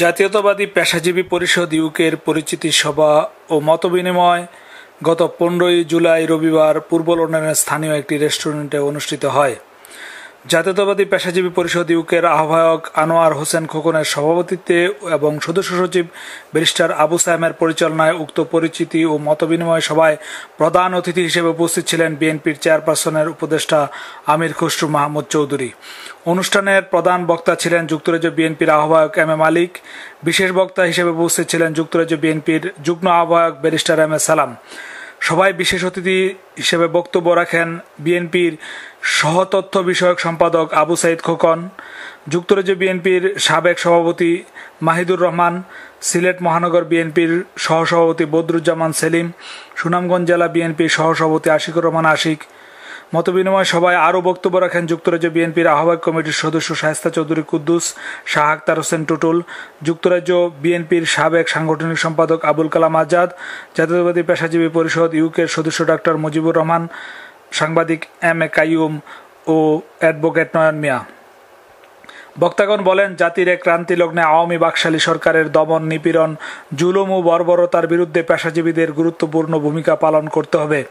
জাতীয়তাবাদী পেশাজীবী পরিষদ ইউকের পরিচিতি সভা ও মতবিনিময় গত 15 জুলাই রবিবার পূর্ব লন্ডনের স্থানীয় একটি রেস্টুরেন্টে অনুষ্ঠিত হয়। জাতীয়তাবাদী পেশাজীবী পরিষদ ইউকের আহ্বায়ক আনোয়ার হোসেন খোকনের সভাপতিত্বে এবং সদস্য সচিব ব্যারিস্টার আবু সায়েমের পরিচালনায় উক্ত পরিচিতি ও মতবিনিময় সভায় প্রধান অতিথি হিসেবে উপস্থিত ছিলেন বিএনপির চেয়ারপারসনের উপদেষ্টা আমির খসরু মাহমুদ চৌধুরী। অনুষ্ঠানের প্রধান বক্তা ছিলেন যুক্তরাজ্য বিএনপির আহ্বায়ক এম এ মালিক। বিশেষ বক্তা হিসেবে উপস্থিত ছিলেন যুক্তরাজ্য বিএনপির যুগ্ম আহ্বায়ক ব্যারিস্টার এম এ সালাম। সভায় বিশেষ অতিথি হিসেবে বক্তব্য রাখেন বিএনপির সহতথ্য বিষয়ক সম্পাদক আবু সাইদ খোকন, যুক্তরাজ্য বিএনপির সাবেক সভাপতি মাহিদুর রহমান, সিলেট মহানগর বিএনপির সহসভাপতি বদরুজ্জামান সেলিম, সুনামগঞ্জ জেলা বিএনপির সহসভাপতি আশিকুর রহমান আশিক। মতবিনিময় সভায় আরও বক্তব্য রাখেন যুক্তরাজ্য বিএনপির আহ্বায়ক কমিটির সদস্য শায়েস্তা চৌধুরী কুদ্দুস, শাহ আখতার হোসেন টুটুল, যুক্তরাজ্য বিএনপির সাবেক সাংগঠনিক সম্পাদক আবুল কালাম আজাদ, জাতীয়তাবাদী পেশাজীবী পরিষদ ইউকের সদস্য ডাক্তার মুজিবুর রহমান, সাংবাদিক M A Qayyum O advocate নয়ন মিয়া। বক্তাগণ বলেন, জাতির এক ক্রান্তি লগ্নে আওয়ামী বাকশালী সরকারের দমন, নিপীড়ন, জুলুম ও বর্বরতার বিরুদ্ধে পেশাজীবীদের গুরুত্বপূর্ণ ভূমিকা পালন করতে হবে।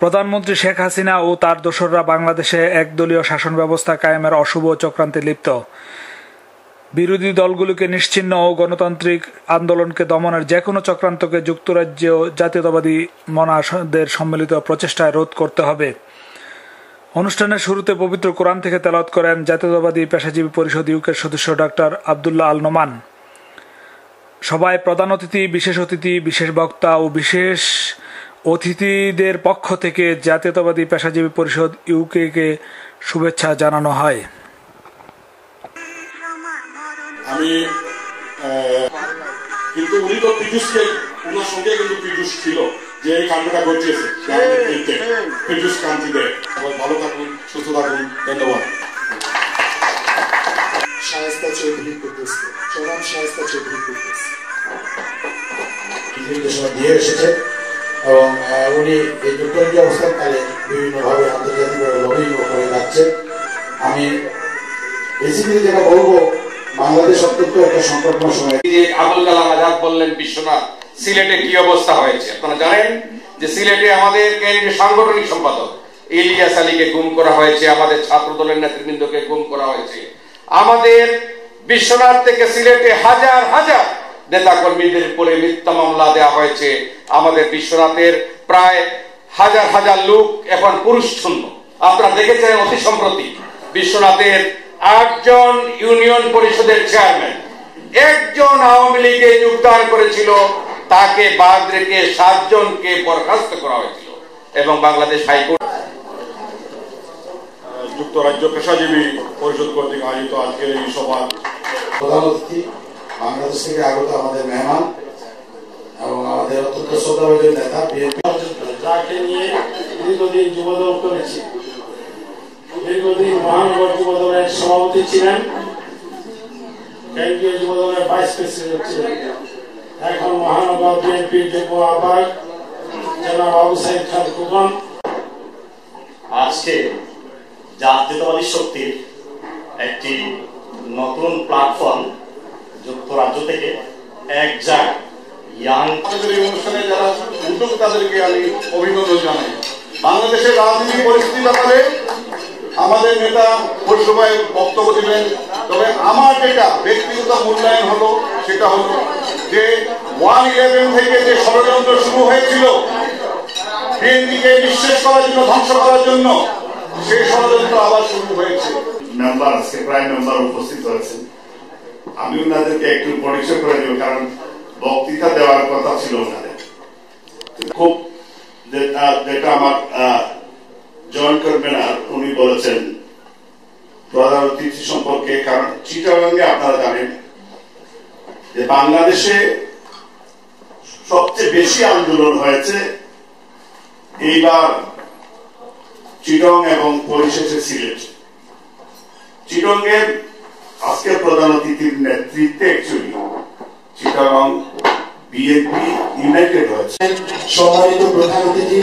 প্রধানমন্ত্রী শেখ হাসিনা ও তার দোসররা বাংলাদেশে একদলীয় শাসন ব্যবস্থা কায়েমের অশুভ চক্রান্তে লিপ্ত। বিরোধী দলগুলোকে নিশ্চিহ্ন ও গণতান্ত্রিক আন্দোলনকে দমনের যে কোনো চক্রান্তকে যুক্তরাজ্য জাতীয়তাবাদী মনাদের সম্মিলিত প্রচেষ্টায় রোধ করতে হবে। অনুষ্ঠানের শুরুতে পবিত্র কোরআন থেকে তেলাওয়াত করেন জাতীয়তাবাদী পেশাজীবী পরিষদ ইউকের সদস্য ডাক্তার আবদুল্লাহ আল নোমান। সভায় প্রধান অতিথি, বিশেষ বক্তা ও বিশেষ অতিথিদের পক্ষ থেকে জাতীয়তাবাদী পেশাজীবী পরিষদ ইউকে শুভেচ্ছা জানানো হয়। আমি কিন্তু উনি তো পীযুষকে ওনার সঙ্গে কিন্তু পীযুষ ছিল যে এই কাণ্ডটা ঘটিয়েছে। পীযুষ কান্তিদের ভালো থাকুন, সুস্থ থাকুন, ধন্যবাদ। শায়েস্তা চৌধুরী কুদ্দুস, জনাব শায়েস্তা চৌধুরী কুদ্দুস নির্দেশনা দিয়ে এসেছে এবং উনি এই যুক্তরাজ্য অবস্থানকালে বিভিন্নভাবে আন্তর্জাতিকভাবে লবিং করে যাচ্ছে। আমি বেসিক্যালি যেটা বলবো, বাংলাদেশ অত্যন্ত একটা সংকটময় সময়। আবুল কালাম আজাদ বললেন বিশ্বনাথ, সিলেটে কি অবস্থা হয়েছে আপনারা জানেন যে সিলেটে আমাদের কেন্দ্রীয় সাংগঠনিক সম্পাদক ইলিয়াস আলীকে গুম করা হয়েছে, আমাদের ছাত্র দলের নেতৃবৃন্দকে গুম করা হয়েছে। আমাদের বিশ্বনাথ থেকে সিলেটে হাজার হাজার নেতা কর্মীদের উপরে মিথ্যা মামলা দেওয়া হয়েছে। আমাদের বিশ্বনাথের প্রায় হাজার হাজার লোক এখন পুরুষ শূন্য। আপনারা দেখেছেন অতি সম্প্রতি বিশ্বনাথের 8 জন ইউনিয়ন পরিষদের চেয়ারম্যান একজন আওয়ামী লীগে যোগদান করেছিল, তাকে বাদ রেখে 7 জনকে বরখাস্ত করা হয়েছিল এবং বাংলাদেশ হাইকোর্ট। যুক্তরাজ্য পেশাজীবী পরিষদ কর্তৃক আয়োজিত আজকের এই সভা প্রধান অতিথি, বাংলাদেশ থেকে আগত আমাদের মেহমান এবং আমাদের অত্যন্ত শ্রদ্ধাভাজন নেতা বিএনপি, যাকে নিয়ে দীর্ঘদিন যুবদল করেছি, দীর্ঘদিন মহানগর যুবদলের সভাপতি ছিলেন, কেন্দ্রীয় যুবদলের ভাইস প্রেসিডেন্ট ছিলেন, এখন মহানগর বিএনপির যুব আহ্বায়ক জনাব আবু সাইদ খোকন। আজকে জাতীয়তাবাদী শক্তির একটি নতুন প্ল্যাটফর্ম যুক্তরাজ্য থেকে একজাক ইয়াং এই অনুষ্ঠানে যারা উদ্যোগ তাদেরকে আমি অভিনন্দন জানাই। বাংলাদেশের রাজনৈতিক পরিস্থিতির ব্যাপারে আমাদের নেতা পরিষভায় বক্তব্য দিলেন, তবে আমার যেটা ব্যক্তিগত মূল্যায়ন হলো সেটা হলো যে 1/11 থেকে যে ষড়যন্ত্র শুরু হয়েছিল বিএনপিকে নিঃশেষ করার জন্য, ধ্বংস করার জন্য, সেই ষড়যন্ত্র আবার শুরু হয়েছে। মেম্বার আজকে প্রায় মেম্বার উপস্থিত হয়েছেন। আমি ওনাদেরকে একটু পরিচয় করে দেব, কারণ বক্তৃতা দেওয়ার কথা ছিল ওনাদের। খুব যেটা আমার জয়েন করবেন আর উনি বলেছেন প্রধান অতিথি সম্পর্কে, কারণ চিটাগাঙ্গে আপনারা জানেন যে বাংলাদেশে সবচেয়ে বেশি আন্দোলন হয়েছে এইবার চিটং এবং পরিশেষে সিলেট। চিটংয়ের আজকে প্রধান অতিথির নেতৃত্বে অ্যাকচুয়ালি চিটাগং বিএনপি ইউনাইটেড হয়েছে। সম্মানিত প্রধান অতিথি,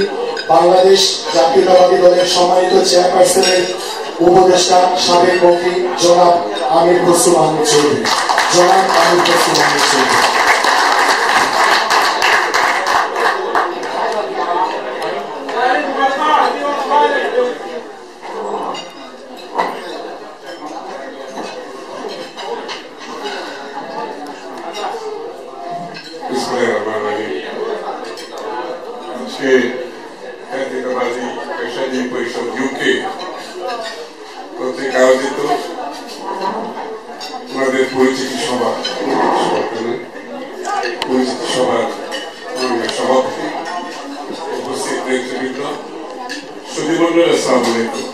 বাংলাদেশ জাতীয়তাবাদী দলের সম্মানিত চেয়ারপারসনের উপদেষ্টা সাবেক মন্ত্রী জনাব আমির খসরু মাহমুদ চৌধুরী। জনাব আমির খসরু মাহমুদ চৌধুরী। পেশাজীবী পরিষদ ইউকে কর্তৃক আয়োজিত আমাদের পরিচিতি সভার সভাপতি, উপস্থিত নেতৃবৃন্দ, সুধীমণ্ডল, আসসালামু আলাইকুম।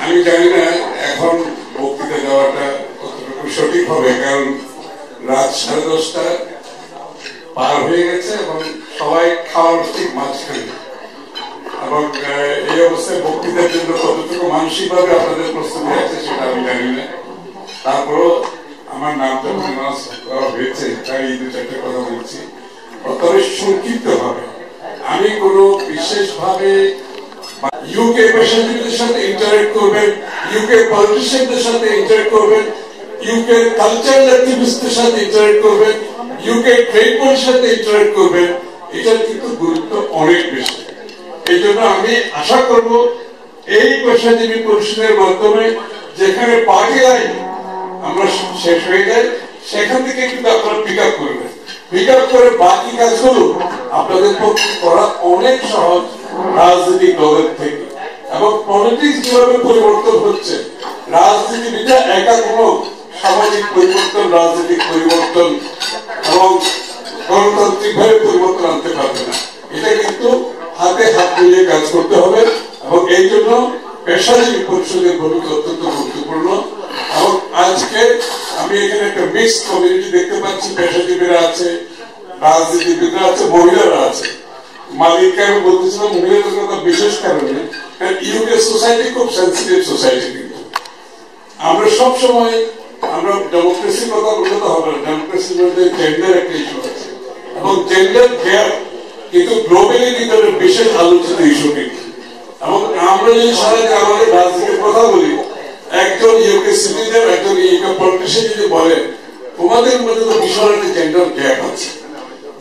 আমি জানি না এখন বক্তৃতা দেওয়াটা কতটুকু সঠিক হবে, কারণ রাত 10:30 পার হয়ে গেছে এবং সবাই খাওয়ার ঠিক মাঝখানে, এবং এই অবস্থায় বক্তৃতার জন্য কতটুকু মানসিকভাবে আপনাদের প্রস্তুতি আছে সেটা আমি জানি না। তারপরও আমার নাম যখন অ্যানাউন্স করা হয়েছে তাই 2-4টা কথা বলছি। তবে সংক্ষিপ্ত ভাবে আমি কোনো বিশেষভাবে ইউকে পেশাজীবীদের সাথে ইন্টারেক্ট করবেন, ইউকে পলিটিশিয়ানদের সাথে ইন্টারেক্ট করবেন, ইউকে কালচারাল অ্যাক্টিভিস্টদের সাথে ইন্টারেক্ট করবেন, ইউকে ট্রেড বোর্ডের সাথে ইন্টারেক্ট করবেন, এটার কিন্তু গুরুত্ব অনেক বেশি। এই জন্য আমি আশা করব এই পেশাজীবী পরিষদের মাধ্যমে যেখানে পার্টি লাইন আমরা শেষ হয়ে যায় সেখান থেকে কিন্তু আপনারা পিক আপ করবেন, পিক আপ করে বাকি কাজগুলো আপনাদের পক্ষে করা অনেক সহজ রাজনৈতিক দলের থেকে। এবং পলিটিক্স যেভাবে পরিবর্তন হচ্ছে, রাজনীতিবিদরা একা কোনো সামাজিক পরিবর্তন, রাজনৈতিক পরিবর্তন এবং গণতান্ত্রিক ভাবে পরিবর্তন আনতে পারবে না। এটা কিন্তু হাতে হাত মিলিয়ে কাজ করতে হবে এবং এই জন্য পেশাজীবী পরিষদের ভূমিকা অত্যন্ত গুরুত্বপূর্ণ। এবং আজকে আমি এখানে একটা মিক্সড কমিউনিটি দেখতে পাচ্ছি, পেশাজীবীরা আছে, রাজনীতিবিদরা আছে, মহিলারা আছে। মালিককে আমি বলতেছিলাম মহিলাদের কথা বিশেষ কারণে, কারণ ইউকে সোসাইটি খুব সেন্সিটিভ সোসাইটি। কিন্তু আমরা সবসময় আমরা ডেমোক্রেসির কথা বলতে তো হবে না, ডেমোক্রেসির মধ্যে জেন্ডার একটা ইস্যু আছে এবং জেন্ডার গ্যাপ কিন্তু গ্লোবালি কিন্তু বিশেষ আলোচিত ইস্যু কিন্তু। এবং আমরা যদি সারা আমাদের রাজনীতির কথা বলি, একজন ইউকে সিটিজেন, একজন ইউকে পলিটিশিয়ান যদি বলেন তোমাদের মধ্যে তো বিশাল একটা জেন্ডার গ্যাপ আছে,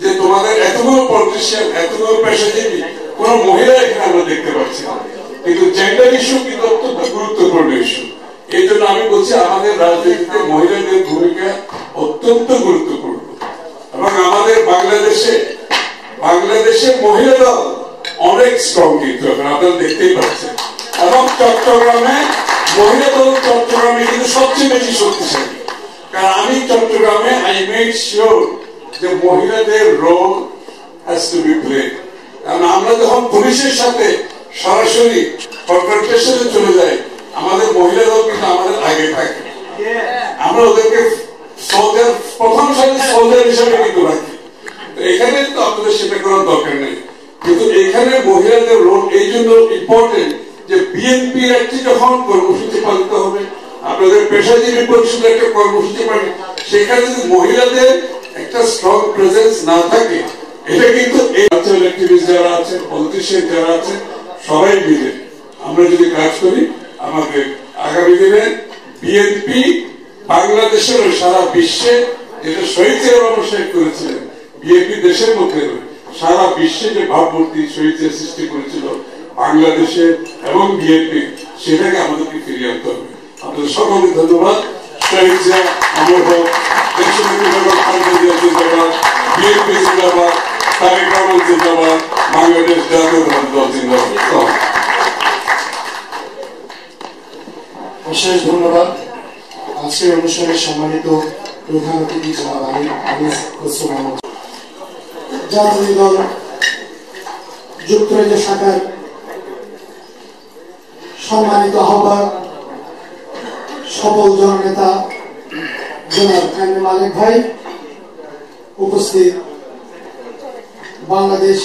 যে তোমাদের এতগুলো পলিটিশিয়ান, এতগুলো পেশাজীবী, কোন মহিলা এখানে আমরা দেখতে পাচ্ছি না। কিন্তু জেন্ডার ইস্যু কিন্তু অত্যন্ত গুরুত্বপূর্ণ ইস্যু। এই জন্য আমি বলছি আমাদের রাজনীতিতে মহিলাদের ভূমিকা অত্যন্ত গুরুত্বপূর্ণ। এবং আমাদের বাংলাদেশে মহিলা দল অনেক স্ট্রং কিন্তু আপনারা দেখতেই পাচ্ছেন। এবং চট্টগ্রামে মহিলা দল চট্টগ্রামে কিন্তু সবচেয়ে বেশি শক্তিশালী। কারণ আমি চট্টগ্রামে আই মেড শিওর যে মহিলাদের role has to be played. কারণ আমরা যখন পুলিশের সাথে সরাসরি কনফ্রন্টেশনে চলে যাই, আমাদের মহিলা দল কিন্তু আমাদের আগে থাকে। আমরা ওদেরকে সোলজার, প্রথম সাথে সোলজার হিসাবে কিন্তু রাখি। এখানে তো আপনাদের সেটা করার দরকার নেই, কিন্তু এখানে মহিলাদের রোল এই জন্য ইম্পর্টেন্ট যে বিএনপির একটি যখন কর্মসূচি পালিত হবে, আপনাদের পেশাজীবী পরিষদের একটা কর্মসূচি পাবে, সেখানে যদি মহিলাদের একটা স্ট্রং প্রেজেন্স না থাকে, এটা কিন্তু এই অ্যাক্টিভিস্ট যারা আছেন, পলিটিশিয়ান যারা আছেন, সবাই মিলে আমরা যদি কাজ করি, আমাদের আগামী দিনে বিএনপি বাংলাদেশের সারা বিশ্বে, যেটা শহীদ রহমান সাহেব করেছিলেন, বিএনপি দেশের মধ্যে সারা বিশ্বে যে ভাবমূর্তি শহীদের সৃষ্টি করেছিল বাংলাদেশে এবং বিএনপি, সেটাকে আমাদেরকে ফিরিয়ে আনতে হবে। আপনাদের সকলকে ধন্যবাদ। শহীদ জিয়া অমর হোক, দেশনেত্রী বেগম খালেদা জিয়া জিন্দাবাদ, বিএনপি জিন্দাবাদ, তারেক রহমান জিন্দাবাদ, বাংলাদেশ জাতীয়তাবাদী দল জিন্দাবাদ। বিশেষ ধন্যবাদ। আজকের অনুষ্ঠানের সম্মানিত প্রধান অতিথি জনাব আমির খসরু মাহমুদ, জাতীয় দল যুক্তরাজ্য শাখার সম্মানিত আহ্বায়ক, সফল জননেতা জনাব কাইম মালিক ভাই, উপস্থিত বাংলাদেশ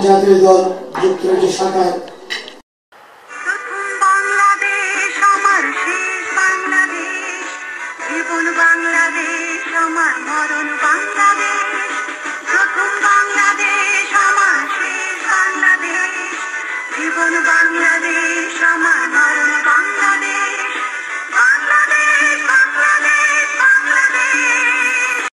জাতীয় দল যুক্তরাজ্য শাখার